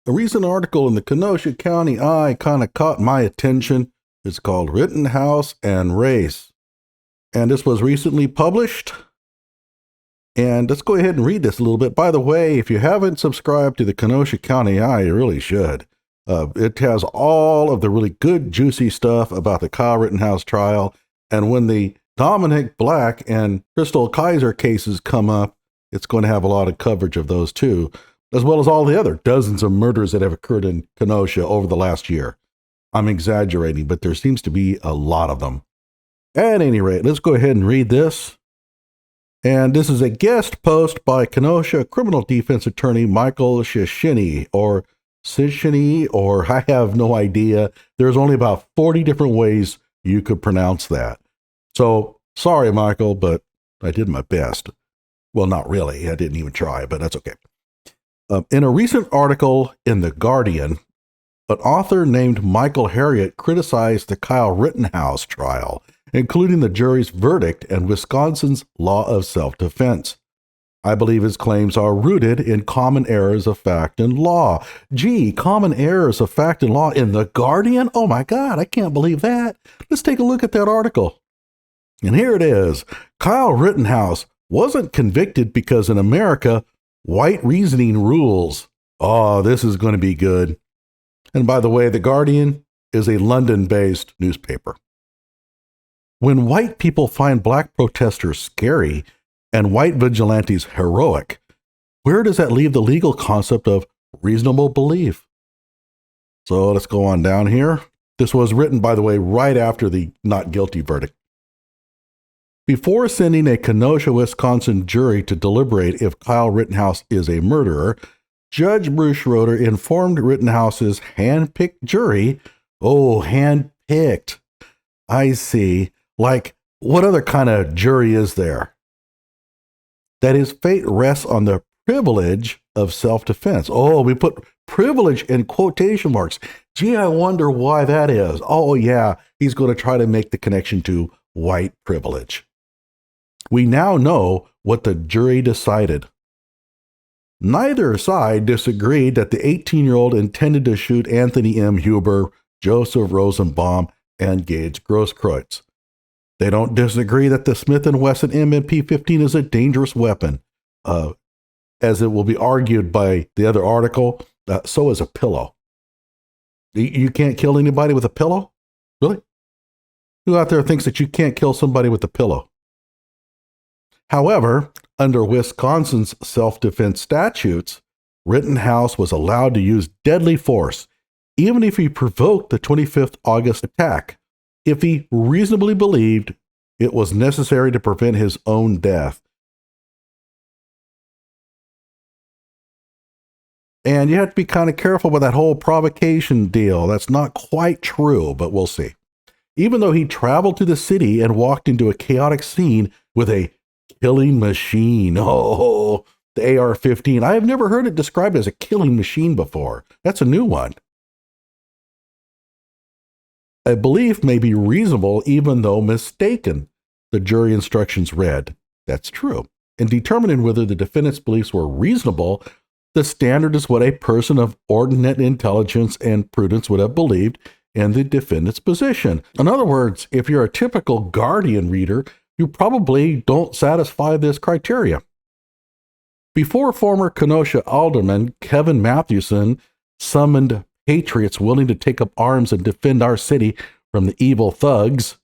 A recent article in the Kenosha County Eye kind of caught my attention. It's called Rittenhouse and Race. And this was recently published. And let's go ahead and read this a little bit. By the way, if you haven't subscribed to the Kenosha County Eye, you really should. It has all of the really good, juicy stuff about the Kyle Rittenhouse trial. And when the Dominic Black and Crystal Kaiser cases come up, it's going to have a lot of coverage of those too, as well as all the other dozens of murders that have occurred in Kenosha over the last year. I'm exaggerating, but there seems to be a lot of them. At any rate, let's go ahead and read this. And this is a guest post by Kenosha criminal defense attorney Michael Shishini, or I have no idea. There's only about 40 different ways you could pronounce that. So, sorry, Michael, but I did my best. Well, not really. I didn't even try, but that's okay. In a recent article in The Guardian, an author named Michael Harriot criticized the Kyle Rittenhouse trial, including the jury's verdict and Wisconsin's law of self-defense. I believe his claims are rooted in common errors of fact and law. Gee, common errors of fact and law in The Guardian? Oh my God, I can't believe that. Let's take a look at that article. And here it is. Kyle Rittenhouse wasn't convicted because in America, white reasoning rules. Oh, this is going to be good. And by the way, The Guardian is a London-based newspaper. When white people find black protesters scary and white vigilantes heroic, where does that leave the legal concept of reasonable belief? So let's go on down here. This was written, by the way, right after the not guilty verdict. Before sending a Kenosha, Wisconsin jury to deliberate if Kyle Rittenhouse is a murderer, Judge Bruce Schroeder informed Rittenhouse's hand-picked jury, hand-picked, I see, like what other kind of jury is there? That his fate rests on the privilege of self-defense. Oh, we put privilege in quotation marks. Gee, I wonder why that is. Oh yeah, he's going to try to make the connection to white privilege. We now know what the jury decided. Neither side disagreed that the 18-year-old intended to shoot Anthony M. Huber, Joseph Rosenbaum, and Gage Grosskreutz. They don't disagree that the Smith & Wesson M&P15 is a dangerous weapon. As it will be argued by the other article, so is a pillow. You can't kill anybody with a pillow? Really? Who out there thinks that you can't kill somebody with a pillow? However, under Wisconsin's self-defense statutes, Rittenhouse was allowed to use deadly force, even if he provoked the 25th August attack, if he reasonably believed it was necessary to prevent his own death. And you have to be kind of careful with that whole provocation deal. That's not quite true, but we'll see. Even though he traveled to the city and walked into a chaotic scene with a killing machine. Oh, the AR-15. I have never heard it described as a killing machine before. That's a new one. A belief may be reasonable even though mistaken, the jury instructions read. That's true. In determining whether the defendant's beliefs were reasonable, the standard is what a person of ordinate intelligence and prudence would have believed in the defendant's position. In other words, if you're a typical Guardian reader, you probably don't satisfy this criteria. Before former Kenosha alderman Kevin Mathewson summoned patriots willing to take up arms and defend our city from the evil thugs,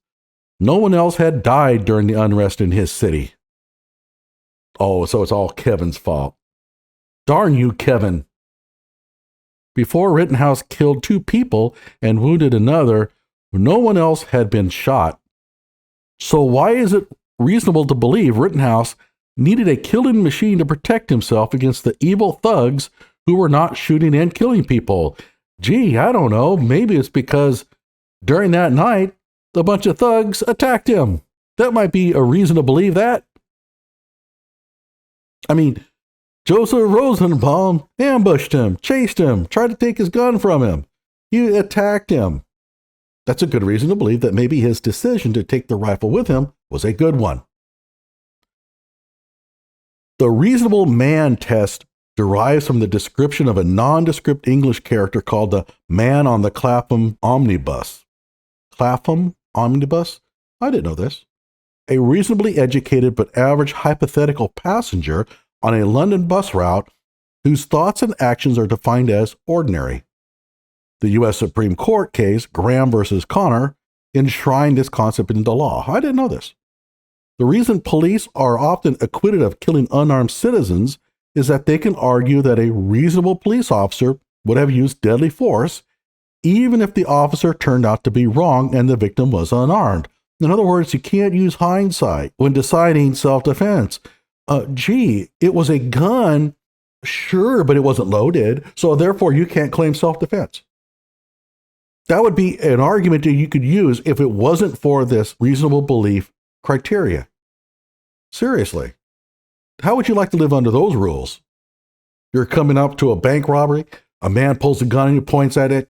no one else had died during the unrest in his city. Oh, so it's all Kevin's fault. Darn you, Kevin. Before Rittenhouse killed 2 people and wounded another, no one else had been shot. So why is it reasonable to believe Rittenhouse needed a killing machine to protect himself against the evil thugs who were not shooting and killing people? Gee, I don't know. Maybe it's because during that night, a bunch of thugs attacked him. That might be a reason to believe that. I mean, Joseph Rosenbaum ambushed him, chased him, tried to take his gun from him. He attacked him. That's a good reason to believe that maybe his decision to take the rifle with him was a good one. The reasonable man test derives from the description of a nondescript English character called the man on the Clapham omnibus. Clapham omnibus? I didn't know this. A reasonably educated but average hypothetical passenger on a London bus route whose thoughts and actions are defined as ordinary. The U.S. Supreme Court case, Graham versus Connor, enshrined this concept into law. I didn't know this. The reason police are often acquitted of killing unarmed citizens is that they can argue that a reasonable police officer would have used deadly force, even if the officer turned out to be wrong and the victim was unarmed. In other words, you can't use hindsight when deciding self-defense. It was a gun, sure, but it wasn't loaded, so therefore you can't claim self-defense. That would be an argument that you could use if it wasn't for this reasonable belief criteria. Seriously. How would you like to live under those rules? You're coming up to a bank robbery, a man pulls a gun and he points at it,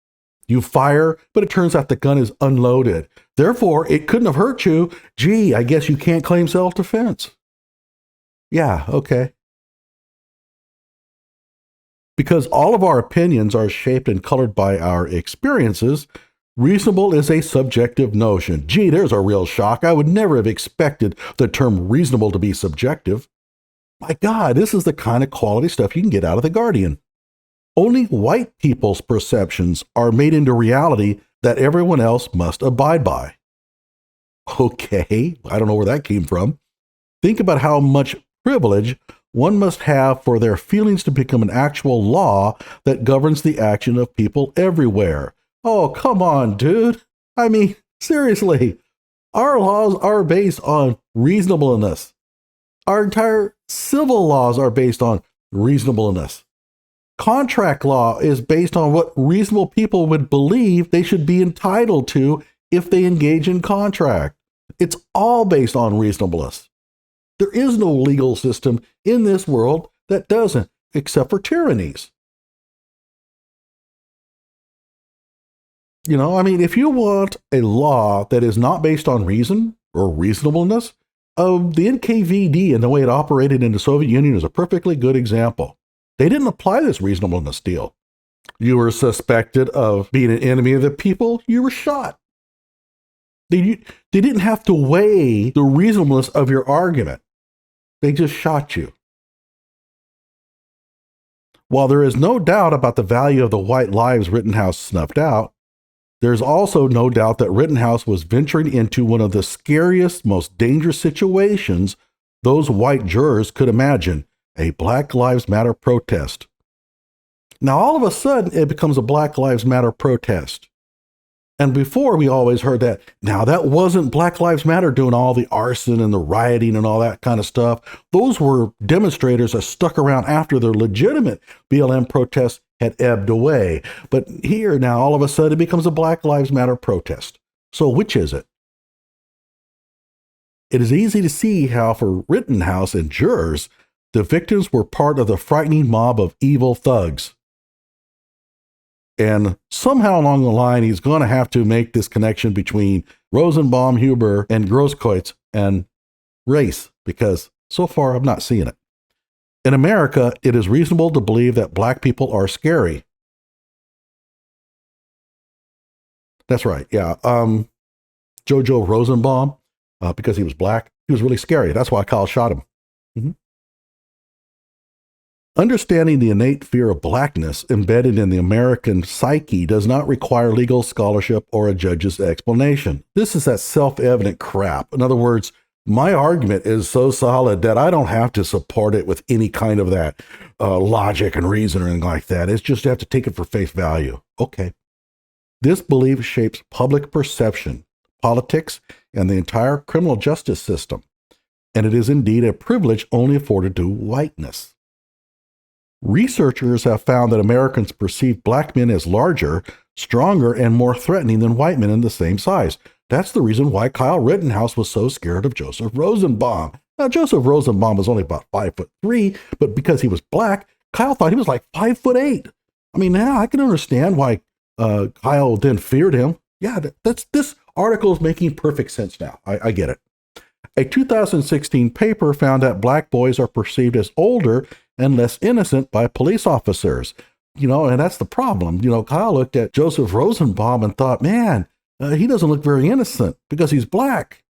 you fire, but it turns out the gun is unloaded. Therefore, it couldn't have hurt you. I guess you can't claim self-defense. Yeah, okay. Because all of our opinions are shaped and colored by our experiences, reasonable is a subjective notion. There's a real shock. I would never have expected the term reasonable to be subjective. My God, this is the kind of quality stuff you can get out of The Guardian. Only white people's perceptions are made into reality that everyone else must abide by. Okay, I don't know where that came from. Think about how much privilege one must have for their feelings to become an actual law that governs the action of people everywhere. Oh, come on, dude. I mean, seriously, our laws are based on reasonableness. Our entire civil laws are based on reasonableness. Contract law is based on what reasonable people would believe they should be entitled to if they engage in contract. It's all based on reasonableness. There is no legal system in this world that doesn't, except for tyrannies. If you want a law that is not based on reason or reasonableness, the NKVD and the way it operated in the Soviet Union is a perfectly good example. They didn't apply this reasonableness deal. You were suspected of being an enemy of the people, you were shot. They didn't have to weigh the reasonableness of your argument. They just shot you. While there is no doubt about the value of the white lives Rittenhouse snuffed out, there's also no doubt that Rittenhouse was venturing into one of the scariest, most dangerous situations those white jurors could imagine, a Black Lives Matter protest. Now, all of a sudden, it becomes a Black Lives Matter protest. And before, we always heard that. Now, that wasn't Black Lives Matter doing all the arson and the rioting and all that kind of stuff. Those were demonstrators that stuck around after their legitimate BLM protests had ebbed away. But here now, all of a sudden, it becomes a Black Lives Matter protest. So which is it? It is easy to see how for Rittenhouse and jurors, the victims were part of the frightening mob of evil thugs. And somehow along the line, he's going to have to make this connection between Rosenbaum, Huber, and Grosskreutz and race, because so far I'm not seeing it. In America, it is reasonable to believe that black people are scary. That's right, yeah. Jojo Rosenbaum, because he was black, he was really scary. That's why Kyle shot him. Mm-hmm. Understanding the innate fear of blackness embedded in the American psyche does not require legal scholarship or a judge's explanation. This is that self-evident crap. In other words, my argument is so solid that I don't have to support it with any kind of that logic and reason or anything like that. It's just you have to take it for face value. Okay. This belief shapes public perception, politics, and the entire criminal justice system. And it is indeed a privilege only afforded to whiteness. Researchers have found that Americans perceive black men as larger, stronger, and more threatening than white men in the same size. That's the reason why Kyle Rittenhouse was so scared of Joseph Rosenbaum. Now, Joseph Rosenbaum was only about 5'3", but because he was black, Kyle thought he was like 5'8". I mean, now I can understand why Kyle then feared him. Yeah, this article is making perfect sense now. I get it. A 2016 paper found that black boys are perceived as older and less innocent by police officers. And that's the problem. Kyle looked at Joseph Rosenbaum and thought, man, he doesn't look very innocent because he's black.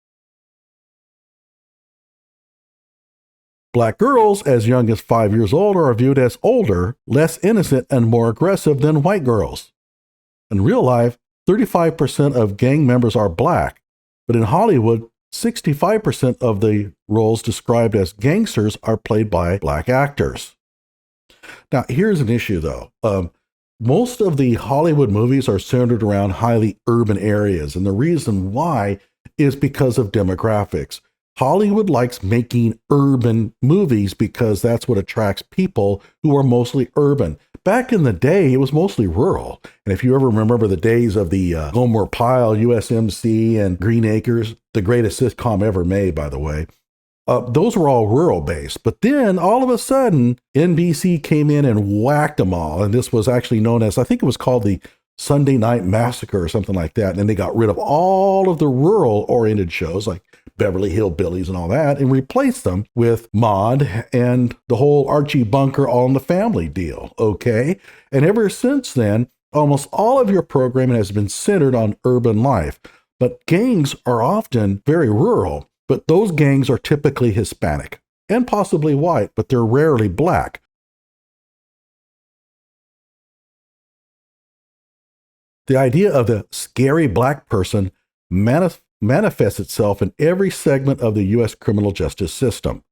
Black girls as young as 5 years old are viewed as older, less innocent, and more aggressive than white girls. In real life, 35% of gang members are black, but in Hollywood, 65% of the roles described as gangsters are played by black actors. Now, here's an issue, though. Most of the Hollywood movies are centered around highly urban areas, and the reason why is because of demographics. Hollywood likes making urban movies because that's what attracts people who are mostly urban. Back in the day, it was mostly rural. And if you ever remember the days of the Gomer Pyle, USMC, and Green Acres, the greatest sitcom ever made, by the way, those were all rural based. But then all of a sudden, NBC came in and whacked them all. And this was actually known as, I think it was called the Sunday Night Massacre or something like that. And then they got rid of all of the rural oriented shows like Beverly Hillbillies and all that, and replaced them with Maude and the whole Archie Bunker All in the Family deal, okay? And ever since then, almost all of your programming has been centered on urban life. But gangs are often very rural, but those gangs are typically Hispanic and possibly white, but they're rarely black. The idea of the scary black person manifests itself in every segment of the U.S. criminal justice system.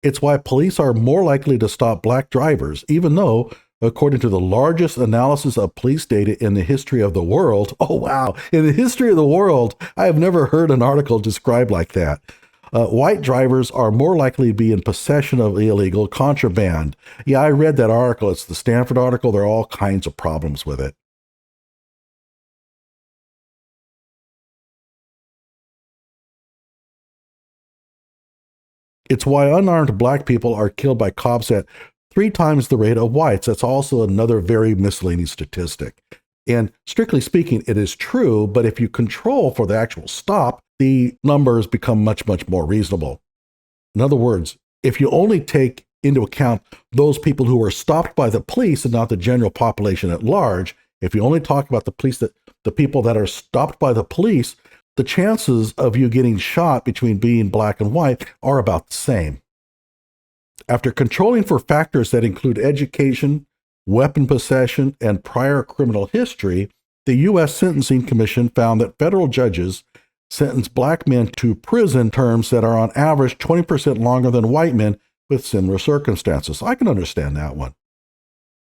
It's why police are more likely to stop black drivers, even though, according to the largest analysis of police data in the history of the world, oh wow, in the history of the world, I have never heard an article described like that. White drivers are more likely to be in possession of illegal contraband. Yeah, I read that article. It's the Stanford article. There are all kinds of problems with it. It's why unarmed black people are killed by cops at 3 times the rate of whites. That's also another very misleading statistic. And strictly speaking, it is true, but if you control for the actual stop, the numbers become much, much more reasonable. In other words, if you only take into account those people who are stopped by the police and not the general population at large, if you only talk about the people that are stopped by the police, the chances of you getting shot between being black and white are about the same. After controlling for factors that include education, weapon possession, and prior criminal history, the U.S. Sentencing Commission found that federal judges sentence black men to prison terms that are on average 20% longer than white men with similar circumstances. I can understand that one.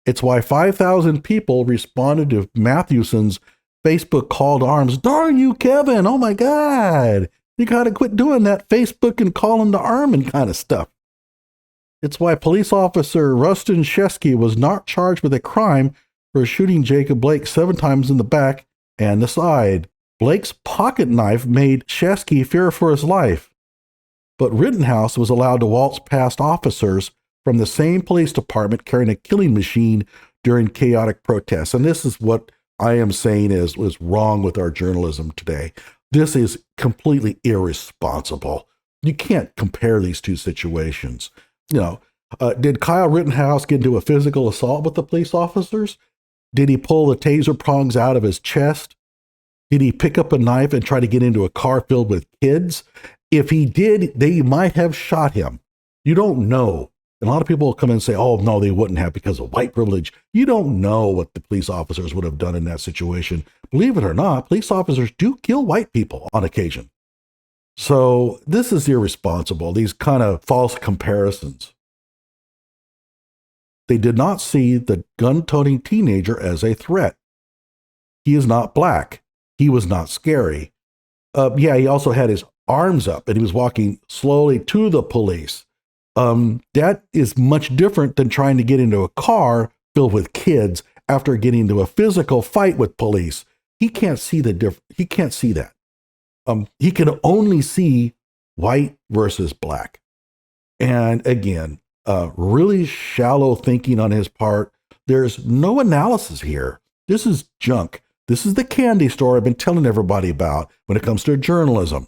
It's why 5,000 people responded to Mathewson's Facebook call to arms. Darn you, Kevin. Oh my God. You got to quit doing that Facebook and calling to arm kind of stuff. It's why police officer Rustin Shesky was not charged with a crime for shooting Jacob Blake 7 times in the back and the side. Blake's pocket knife made Shesky fear for his life. But Rittenhouse was allowed to waltz past officers from the same police department carrying a killing machine during chaotic protests. And this is what I am saying is wrong with our journalism today. This is completely irresponsible. You can't compare these two situations. Did Kyle Rittenhouse get into a physical assault with the police officers? Did he pull the taser prongs out of his chest? Did he pick up a knife and try to get into a car filled with kids? If he did, they might have shot him. You don't know. And a lot of people will come in and say, oh, no, they wouldn't have because of white privilege. You don't know what the police officers would have done in that situation. Believe it or not, police officers do kill white people on occasion. So this is irresponsible, these kind of false comparisons. They did not see the gun-toting teenager as a threat. He is not black. He was not scary. He also had his arms up and he was walking slowly to the police. That is much different than trying to get into a car filled with kids after getting into a physical fight with police. He can't see he can't see that. He can only see white versus black. And again, really shallow thinking on his part. There's no analysis here. This is junk. This is the candy store I've been telling everybody about when it comes to journalism.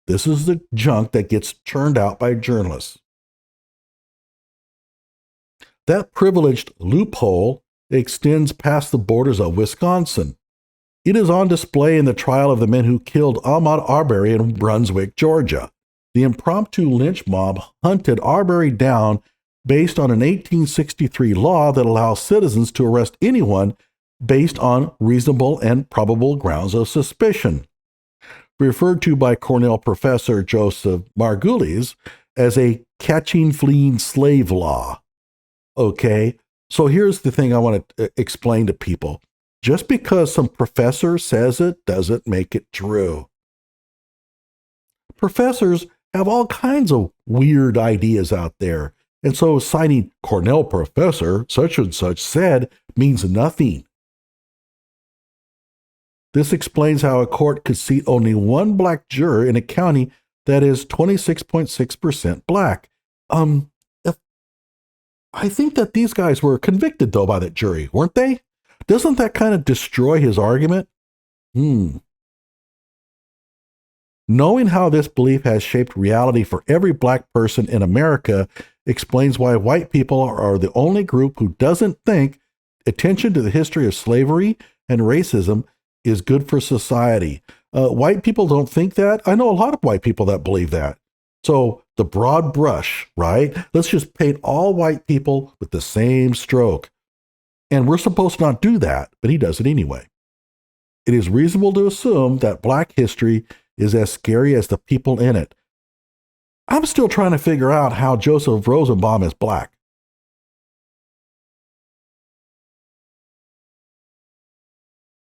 This is the junk that gets churned out by journalists. That privileged loophole extends past the borders of Wisconsin. It is on display in the trial of the men who killed Ahmaud Arbery in Brunswick, Georgia. The impromptu lynch mob hunted Arbery down based on an 1863 law that allows citizens to arrest anyone based on reasonable and probable grounds of suspicion, referred to by Cornell professor Joseph Margulies as a catching fleeing slave law. Okay, so here's the thing I want to explain to people. Just because some professor says it doesn't make it true. Professors have all kinds of weird ideas out there, and so citing Cornell professor such and such said means nothing. This explains how a court could seat only one black juror in a county that is 26.6% black. I think that these guys were convicted, though, by that jury, weren't they? Doesn't that kind of destroy his argument? Knowing how this belief has shaped reality for every black person in America explains why white people are the only group who doesn't think attention to the history of slavery and racism is good for society. White people don't think that. I know a lot of white people that believe that. So the broad brush, right? Let's just paint all white people with the same stroke. And we're supposed to not do that, but he does it anyway. It is reasonable to assume that black history is as scary as the people in it. I'm still trying to figure out how Joseph Rosenbaum is black.